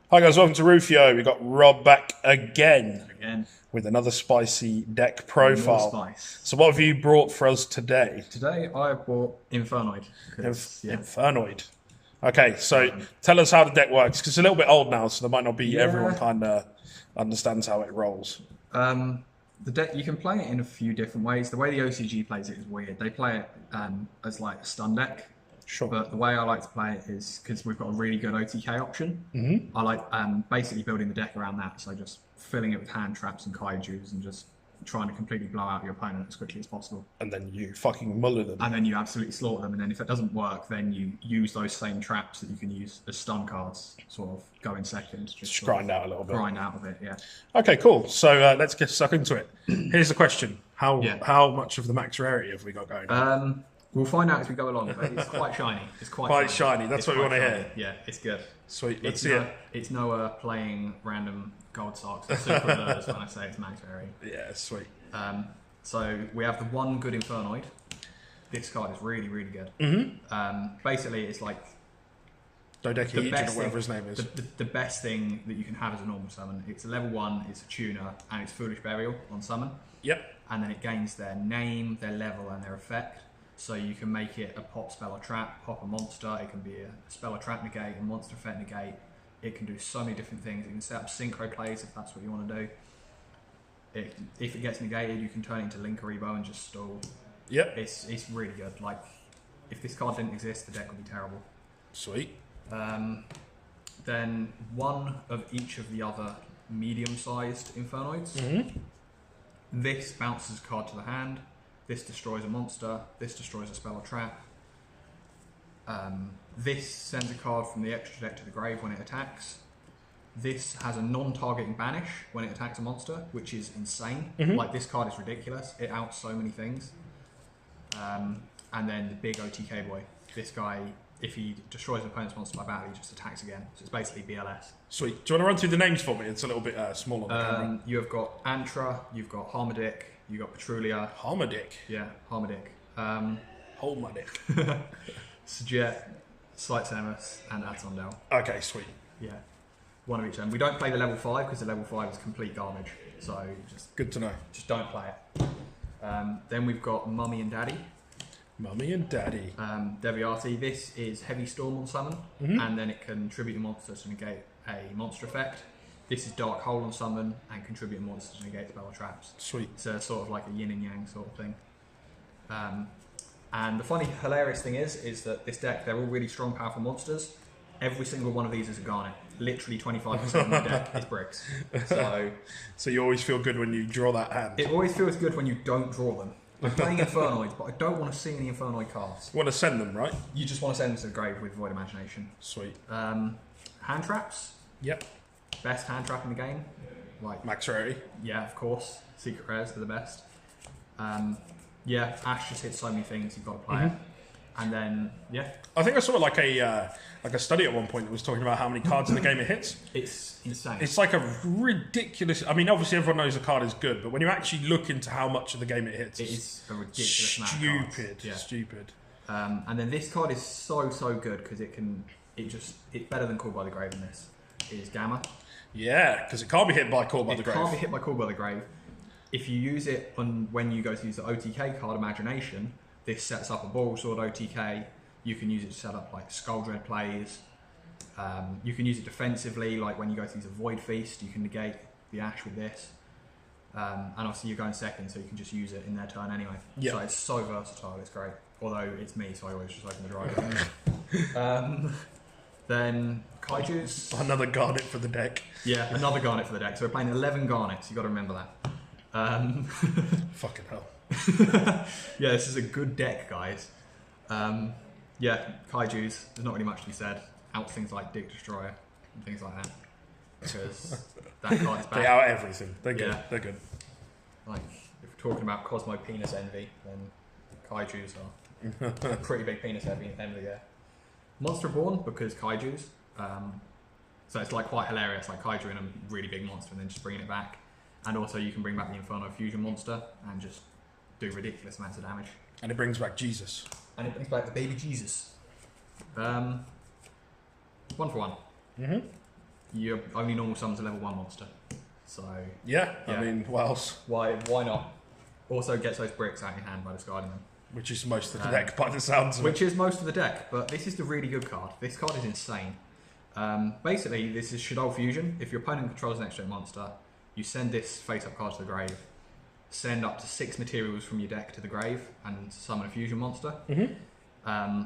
Hi guys, welcome to Rufio. We got Rob back again with another spicy deck More profile. spice. So what have you brought for us today? Today I bought Infernoid. Infernoid. Okay, so tell us how the deck works, because it's a little bit old now, so there might not be everyone Yeah. kind of understands how it rolls. The deck, you can play it in a few different ways. The way the OCG plays it is weird. They play it as like a stun deck. Sure. But the way I like to play it is because we've got a really good OTK option. I like basically building the deck around that. So just filling it with hand traps and kaijus and just trying to completely blow out your opponent as quickly as possible. And then you fucking muller them. And then you absolutely slaughter them. And then if it doesn't work, then you use those same traps that you can use as stun cards, sort of go in second. Just grind out a little bit. Grind out of it, yeah. Okay, cool. So let's get stuck into it. Here's the question. How much of the max rarity have we got going? We'll find out as we go along, but it's quite shiny. It's quite shiny. That's what we want to hear. Yeah, it's good. Sweet. Let's see it. It's no playing random gold socks. It's super alerts when I say it's max rarity. Yeah, sweet. So we have the one good Infernoid. This card is really, really good. Basically, it's like Dodecahedron or whatever his name is. The best thing that you can have as a normal summon. It's a level 1, it's a tuner, and it's Foolish Burial on summon. Yep. And then it gains their name, their level, and their effect. So you can make it a pop, spell, or trap, pop a monster. It can be a spell or trap negate, a monster effect negate. It can do so many different things. You can set up synchro plays if that's what you want to do. If it gets negated, you can turn it into Linkaribo and just stall. Yep. It's really good. Like, if this card didn't exist, the deck would be terrible. Sweet. Then one of each of the other medium-sized Infernoids. This bounces a card to the hand. This destroys a monster. This destroys a spell or trap. This sends a card from the extra deck to the grave when it attacks. This has a non-targeting banish when it attacks a monster, which is insane. Like, this card is ridiculous. It outs so many things. And then the big OTK boy. This guy, if he destroys an opponent's monster by battle, he just attacks again. So it's basically BLS. Sweet. Do you want to run through the names for me? It's a little bit small on the camera. You have got Antra, you've got Harmadic, you've got Petrulia. Harmadic. Yeah, Harmadic. Harmadic. Sajet, Slight Semus, and Atondel. Okay, sweet. Yeah, one of each end. We don't play the level 5 because the level 5 is complete garbage. So just Good to know. just don't play it. Then we've got Mummy and Daddy. Mummy and Daddy. Deviati. This is Heavy Storm on summon, and then it can tribute a monster to negate a monster effect. This is Dark Hole on summon and contribute a monster to negate spell or traps. Sweet. It's a sort of like a yin and yang sort of thing. And the funny, hilarious thing is that this deck, they're all really strong, powerful monsters. Every single one of these is a garnet. Literally 25% of the deck is bricks. So you always feel good when you draw that hand. It always feels good when you don't draw them. I'm playing Infernoids, but I don't want to see any Infernoid cards. You want to send them, right? You just want to send them to the grave with Void Imagination. Sweet. Hand traps. Yep. Best hand trap in the game. Like, Max rarity. yeah, of course. Secret rares are the best. Yeah, Ash just hits so many things, you've got to play it. And then, yeah. I think I saw like a study at one point that was talking about how many cards in the game it hits. It's insane. It's like a ridiculous. I mean, obviously everyone knows a card is good, but when you actually look into how much of the game it hits, It is a ridiculous amount of cards. Yeah. Stupid. And then this card is so good because it's better than Called by the Grave in this. It is Gamma. Yeah, because it can't be hit by Called by the It Grave. can't be hit by Called by the Grave. If you use it when you go to use the OTK card Imagination, this sets up a Boral Sword OTK. You can use it to set up like Skull Dread plays. You can use it defensively, like when you go to use a Void Feast, you can negate the Ash with this. And obviously you're going second, so you can just use it in their turn anyway. Yeah. So it's so versatile, it's great. Although it's me, so I always just open the driver. Then Kaijus. Another garnet for the deck. Yeah, another garnet for the deck. So we're playing 11 garnets, you've got to remember that. Fucking hell. Yeah, this is a good deck, guys. Yeah, Kaijus, there's not really much to be said. Out things like Dick Destroyer and things like that. Because that card is bad. They out everything. They're good. Yeah. They're good. Like, if we're talking about Cosmo Penis Envy, then Kaijus are a pretty big penis envy, yeah. Monster Born, because Kaijus. So it's like quite hilarious, like Kaiju in a really big monster and then just bringing it back. And also you can bring back the Inferno Fusion monster and just do ridiculous amounts of damage. And it brings back Jesus. And it brings back the baby Jesus. 1 for 1. your only normal summon's a level 1 monster. So yeah. I mean, what else? Why not? Also gets those bricks out of your hand by discarding them. Which is most of the deck by the sounds of Which is most of the deck, but this is the really good card. This card is insane. Basically, this is Shadow Fusion. If your opponent controls an extra monster, you send this face-up card to the grave, send up to 6 materials from your deck to the grave, and summon a fusion monster.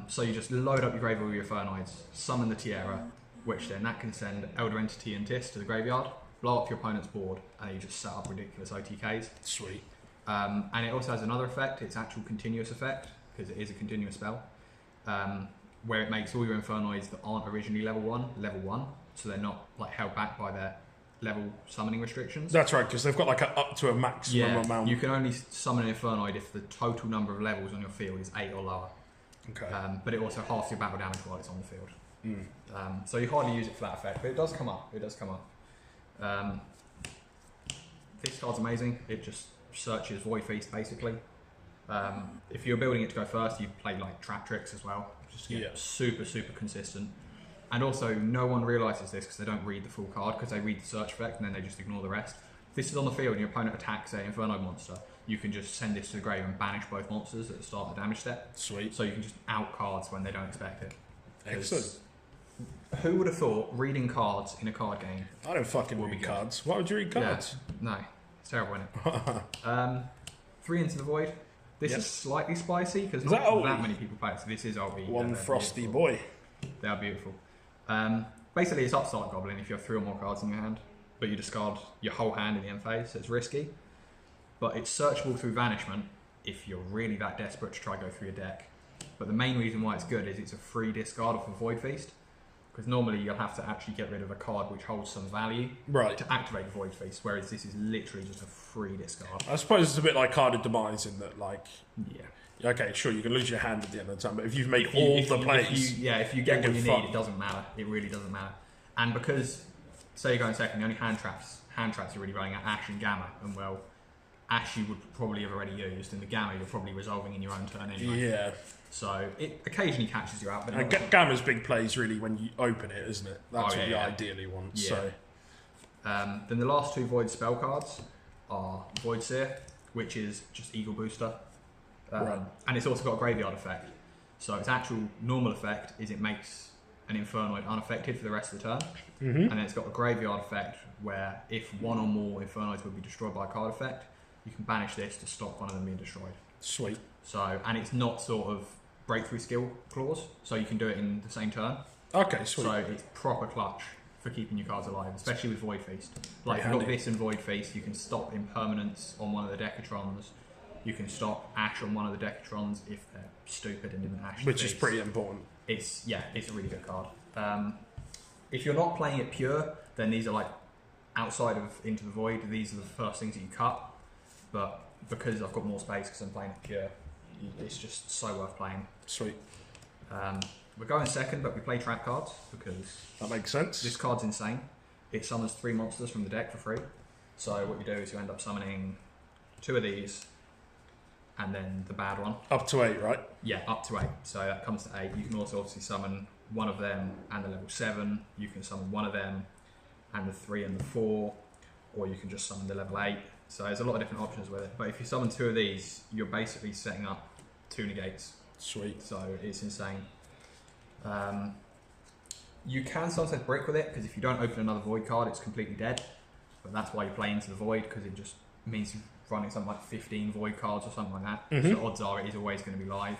So you just load up your grave with all your Infernoids, summon the Tiara, which then that can send Elder Entity and Tis to the graveyard, blow up your opponent's board, and you just set up ridiculous OTKs. Sweet. And it also has another effect, it's actual continuous effect, because it is a continuous spell, where it makes all your Infernoids that aren't originally level 1, so they're not like held back by their level summoning restrictions. That's right, because they've got like up to a maximum amount. You can only summon an Infernoid if the total number of levels on your field is 8 or lower. Okay. But it also halves your battle damage while it's on the field. So you hardly use it for that effect, but it does come up. This card's amazing. It just searches Void Feast basically. If you're building it to go first, you play like Trap Tricks as well. Just get super consistent. And also, no one realises this because they don't read the full card, because they read the search effect and then they just ignore the rest. If this is on the field and your opponent attacks an Infernoid monster, you can just send this to the grave and banish both monsters at the start of the damage step. Sweet. So you can just out cards when they don't expect it. Excellent. Who would have thought reading cards in a card game? I don't fucking read cards. Why would you read cards? Yeah, no, it's terrible, isn't it? 3 Into the Void. This is slightly spicy because not that many people play it. So this is OB. One frosty boy. They are beautiful. Basically, it's Upstart Goblin if you have 3 or more cards in your hand, but you discard your whole hand in the end phase, so it's risky. But it's searchable through Vanishment if you're really that desperate to try to go through your deck. But the main reason why it's good is it's a free discard off a Void Feast. Because normally you'll have to actually get rid of a card which holds some value to activate the Void Feast, whereas this is literally just a free discard. I suppose it's a bit like Carded Demise in that, like... Yeah. Okay, sure, you can lose your hand at the end of the time, but if you've made all the plays... If you get what you need, it doesn't matter. It really doesn't matter. And because, say you're going second, the only hand traps are really running at Ash and Gamma, and well, Ash you would probably have already used, and the Gamma you're probably resolving in your own turn anyway. Yeah. So it occasionally catches you out. But Gamma's big play is really when you open it, isn't it? That's what you ideally want. Yeah. So. Then the last 2 Void spell cards are Void Seer, which is just Eagle Booster. And it's also got a graveyard effect. So its actual normal effect is it makes an Infernoid unaffected for the rest of the turn. And then it's got a graveyard effect where if 1 or more Infernoids would be destroyed by a card effect, you can banish this to stop one of them being destroyed. Sweet. So, and it's not sort of breakthrough skill clause, so you can do it in the same turn. Okay, sweet. So it's proper clutch for keeping your cards alive, especially with Void Feast. Like if you've got this and Void Feast, you can stop Impermanence on one of the Decatrons. You can stop Ash on one of the Decatrons if they're stupid and didn't Ash. Which is pretty important. It's a really good card. If you're not playing it pure, then these are like outside of Into the Void. These are the first things that you cut. But because I've got more space because I'm playing it pure, it's just so worth playing. Sweet. We're going second, but we play trap cards because that makes sense. This card's insane. It summons 3 monsters from the deck for free. So what you do is you end up summoning 2 of these, and then the bad one. Up to 8, right? Yeah, up to 8. So that comes to 8. You can also obviously summon 1 of them and the level 7. You can summon 1 of them and the 3 and the 4, or you can just summon the level 8. So there's a lot of different options with it. But if you summon 2 of these, you're basically setting up 2 negates. Sweet. So it's insane. You can sometimes brick with it, because if you don't open another Void card, it's completely dead. But that's why you play Into the Void, because it just means you're running something like 15 Void cards or something like that. So odds are it is always going to be live.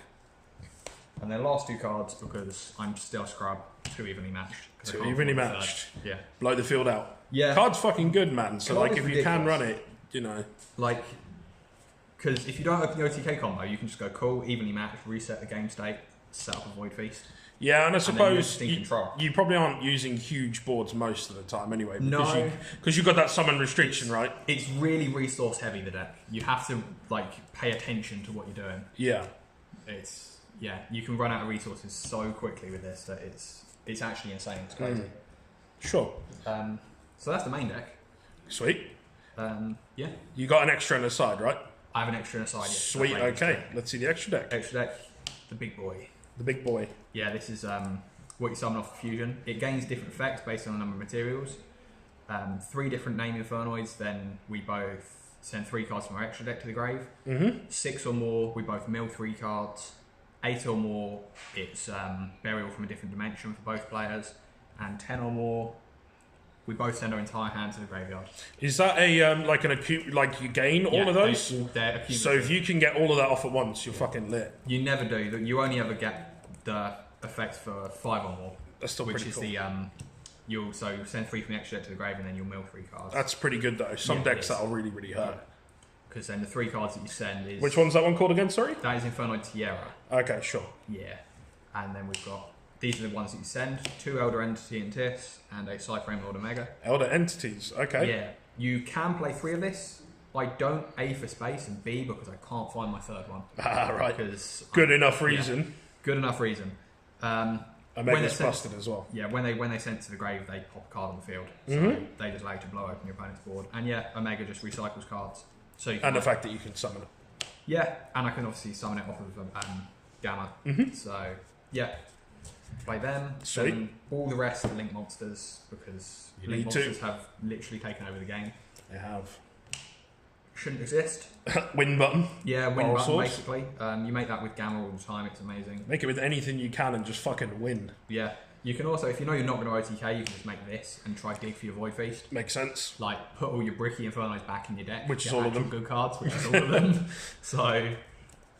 And then last 2 cards, because I'm still scrub, 2 evenly matched. 2 evenly matched. Yeah. Blow the field out. Yeah. Card's fucking good, man. So like if you can run it, you know. Like, because if you don't open the OTK combo, you can just go cool, evenly matched, reset the game state, set up a Void Feast. Yeah, and I suppose you probably aren't using huge boards most of the time anyway. Because you've got that summon restriction, right? It's really resource heavy, the deck. You have to like pay attention to what you're doing. Yeah. You can run out of resources so quickly with this that it's actually insane. It's crazy. Sure. So that's the main deck. Sweet. Yeah. You got an extra on the side, right? I have an extra on the side. Yes. Sweet. Okay. Let's see the extra deck. Extra deck. The big boy. The big boy. Yeah. This is what you summon off the fusion. It gains different effects based on the number of materials. 3 different name Infernoids, then we both send 3 cards from our extra deck to the grave. 6 or more, we both mill 3 cards. 8 or more, it's burial from a different dimension for both players. And 10 or more, we both send our entire hand to the graveyard. Is that a like an acute, like you gain all of those? So if you can get all of that off at once, you're fucking lit. You never do. You only ever get the effects for 5 or more. That's still pretty cool. Which is the you'll send 3 from the extra deck to the grave, and then you'll mill 3 cards. That's pretty good though. Some decks that'll really, really hurt. Because then the 3 cards that you send is... Which one's that one called again, sorry? That is Infernoid Tierra. Okay, sure. Yeah. And then we've got... These are the ones that you send. 2 Elder Entity and Tis, and a Cyframe Lord Omega. Elder Entities, okay. Yeah. You can play 3 of this. I don't A for space and B because I can't find my 3rd one. Ah, right. Because good enough reason. Yeah, good enough reason. Omega's busted as well. Yeah, when they send it to the grave, they pop a card on the field. So they just allow you to blow open your opponent's board. And yeah, Omega just recycles cards. So you can and the fact that you can summon it. Yeah, and I can obviously summon it off of Gamma. So yeah, play them. Sweet. Then all the rest are Link monsters because Link monsters have literally taken over the game. They have. Shouldn't exist. Win button. Yeah, win button basically. You make that with Gamma all the time. It's amazing. Make it with anything you can and just fucking win. Yeah. You can also, if you know you're not going to OTK, you can just make this and try dig for your Void Feast. Makes sense. Like, put all your Bricky Infernos back in your deck. Which is all of them. Good cards, which is all of them. So,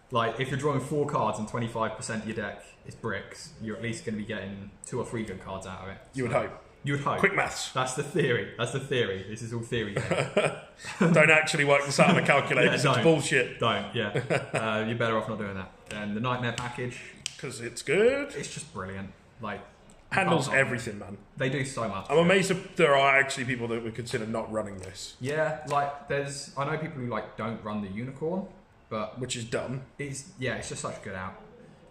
like, if you're drawing 4 cards and 25% of your deck is bricks, you're at least going to be getting 2 or 3 good cards out of it. You would hope. You would hope. Quick maths. That's the theory. That's the theory. This is all theory. Don't actually work this out on a calculator. It's bullshit. Don't, yeah. You're better off not doing that. And the Nightmare package. Because it's good. It's just brilliant. Like, handles everything, man. They do so much. I'm amazed that there are actually people that would consider not running this. Yeah, like I know people who like don't run the Unicorn, but which is dumb. It's just such a good out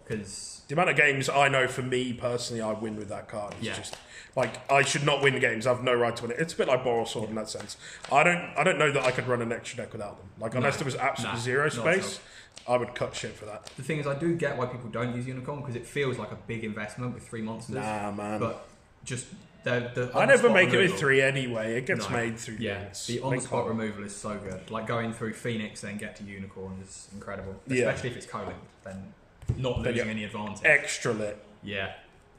because the amount of games I know for me personally, I win with that card. It's just like I should not win games. I have no right to win it. It's a bit like Boral Sword in that sense. I don't know that I could run an extra deck without them. Like unless there was absolutely zero space. I would cut shit for that. The thing is, I do get why people don't use Unicorn because it feels like a big investment with 3 monsters. Nah, man. But just I never make it with 3 anyway. It gets made through games. The on-the-spot removal is so good. Like going through Phoenix then get to Unicorn is incredible. Especially if it's co-linked, then not losing any advantage. Extra lit. Yeah.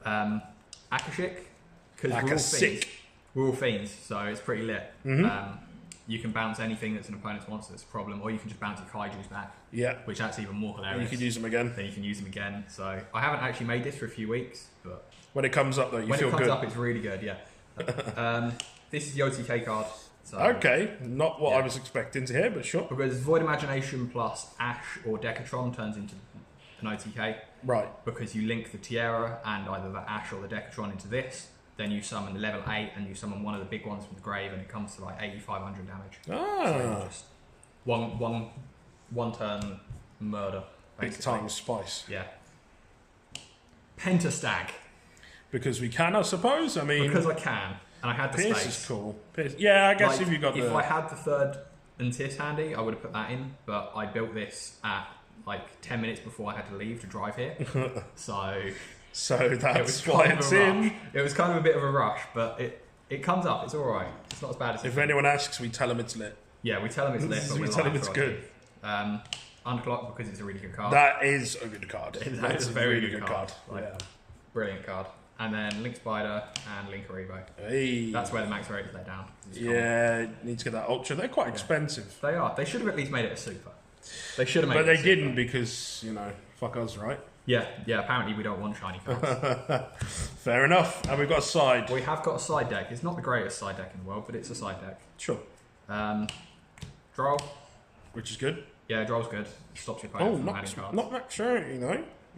Akashic, because we're all fiends, so it's pretty lit. You can bounce anything that's an opponent's monster that's a problem, or you can just bounce your Kaiju's back. Yeah. Which that's even more hilarious. And you can use them again. Then you can use them again. So I haven't actually made this for a few weeks, but when it comes up though, you feel good. When it comes up, it's really good, yeah. This is the OTK card. So, okay, not what I was expecting to hear, but sure. Because Void Imagination plus Ash or Decatron turns into an OTK. Right. Because you link the Tierra and either the Ash or the Decatron into this. Then you summon the level 8 and you summon one of the big ones from the grave and it comes to like 8,500 damage. So just one turn murder. Basically. Big time spice. Yeah. Pentastag. Because we can, I suppose. I mean, because I can, and I had the Pierce space. Is cool. Pierce, yeah, I guess like, if you got if I had the 3rd and Tis handy, I would have put that in. But I built this at like 10 minutes before I had to leave to drive here. So that's why it's in. It was kind of a bit of a rush, but it comes up. It's all right. It's not as bad as. If anyone asks, we tell them it's lit. Yeah, we tell them it's lit, but we tell them it's good. Underclock because it's a really good card. That is a good card. That's a very really good card. Like, brilliant card. And then Link Spider and Link Aribo. Hey. That's where the max rate is let down. Yeah, need to get that ultra. They're quite expensive. They are. They should have at least made it a super. They should have made but it they didn't because, fuck us, right? Yeah, apparently we don't want shiny cards. Fair enough. And we've got a side. We have got a side deck. It's not the greatest side deck in the world, but it's a side deck. Sure. Droll. Which is good. Yeah, Droll's good. Stops your opponent from adding cards. Not max rarity,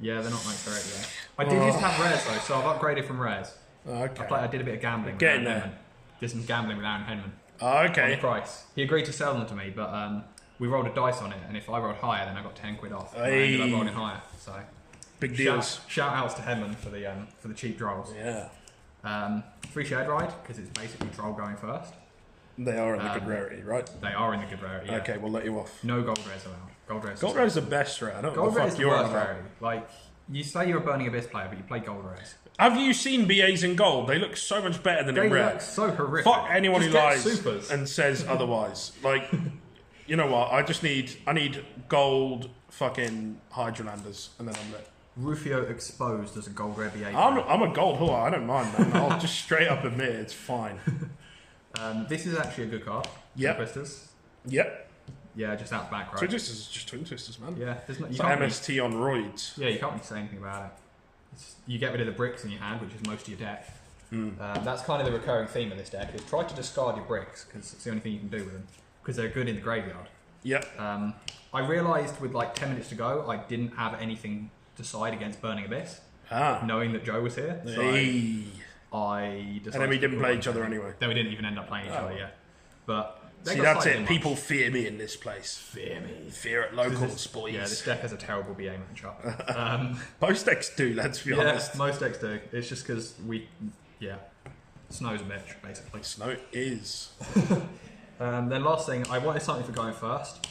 Yeah, they're not max rarity, I did used to have rares though, so I've upgraded from rares. Okay. I did a bit of gambling. Getting there. Did some gambling with Aaron Henman. Okay. On the price. He agreed to sell them to me, but we rolled a dice on it, and if I rolled higher, then I got 10 quid off. And I ended up rolling higher, so... Big deals. Shout outs to Henman for the cheap Drolls. Yeah. Free Shared Ride, because it's basically Droll going first. They are in the good rarity, right? They are in the good rarity, Okay, we'll let you off. No gold rares allowed. Gold rares is the best rare. I don't know gold what the rare is fuck the you're worst on about. rarity. Like, You say you're a Burning Abyss player, but you play gold rares. Have you seen BAs in gold? They look so much better than in red. They look so horrific. Fuck anyone who lies supers and says otherwise. Like, you know what? I need gold fucking Hydralanders, and then I'm lit. Rufio exposed as a gold rare BA. I'm a gold whore. I don't mind, man. I'll just straight up admit it's fine. This is actually a good card. Yep. Twisters. Yep. Yeah, just out the back, right? Twin Twisters is just Twin Twisters, man. Yeah, there's no. It's like MST on roids. Yeah, you can't really say anything about it. You get rid of the bricks in your hand, which is most of your deck. That's kind of the recurring theme of this deck, is try to discard your bricks, because it's the only thing you can do with them, because they're good in the graveyard. Yep. I realised with like 10 minutes to go, I didn't have anything to side against Burning Abyss, knowing that Joe was here. So I decided. And then we didn't play each other anyway. Then we didn't even end up playing each other, yeah. But see, that's it. People fear me in this place. Fear me. Fear at locals, boys. Yeah, this deck has a terrible BA matchup. Most decks do, let's be honest. Most decks do. It's just because Snow's a bitch, basically. Snow is. Then last thing, I wanted something for going first.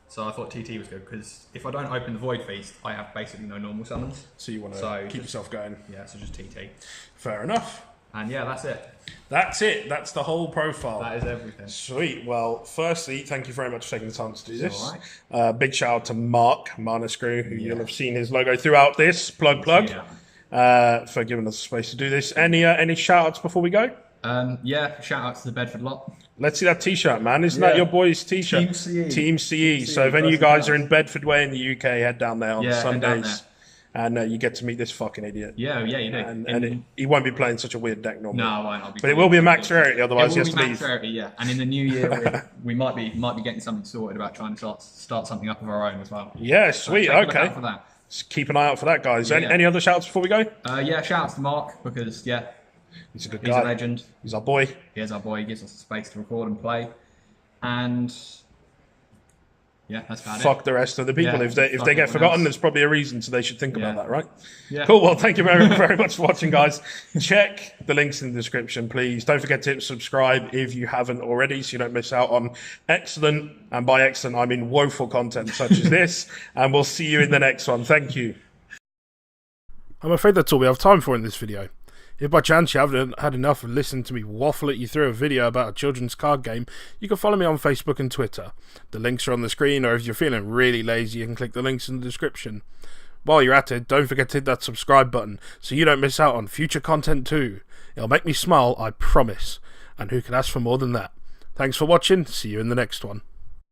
So I thought TT was good, because if I don't open the Void Feast, I have basically no normal summons. So you want to keep yourself going. Yeah, so just TT. Fair enough. And yeah, that's it. That's it. That's the whole profile. That is everything. Sweet. Well, firstly, thank you very much for taking the time to do this. All right. Big shout out to Mark Manascrew, who you'll have seen his logo throughout this. Plug. For giving us space to do this. Any shout outs before we go? Shout out to the Bedford lot. Let's see that t-shirt, man. Isn't that your boy's t-shirt? Team CE. So if any of you guys are in Bedford Way in the UK, head down there on Sundays. And you get to meet this fucking idiot. Yeah, you do. And he won't be playing such a weird deck normally. No, I won't. But it will be a max rarity, otherwise he has to leave. Max rarity, yeah. And in the new year, we might be getting something sorted about trying to start something up of our own as well. Yeah, sweet. So okay. For that. Just keep an eye out for that, guys. Any other shouts before we go? Shout out to Mark, because he's a good guy. He's a legend. He's our boy. He is our boy. He gives us the space to record and play. And that's about it. Fuck the rest of the people. If they get forgotten, there's probably a reason, so they should think about that, right? Yeah. Cool. Well, thank you very, very much for watching, guys. Check the links in the description, please. Don't forget to hit subscribe if you haven't already, so you don't miss out on excellent, and by excellent, I mean woeful content such as this. And we'll see you in the next one. Thank you. I'm afraid that's all we have time for in this video. If by chance you haven't had enough of listening to me waffle at you through a video about a children's card game, you can follow me on Facebook and Twitter. The links are on the screen, or if you're feeling really lazy, you can click the links in the description. While you're at it, don't forget to hit that subscribe button so you don't miss out on future content too. It'll make me smile, I promise. And who can ask for more than that? Thanks for watching, see you in the next one.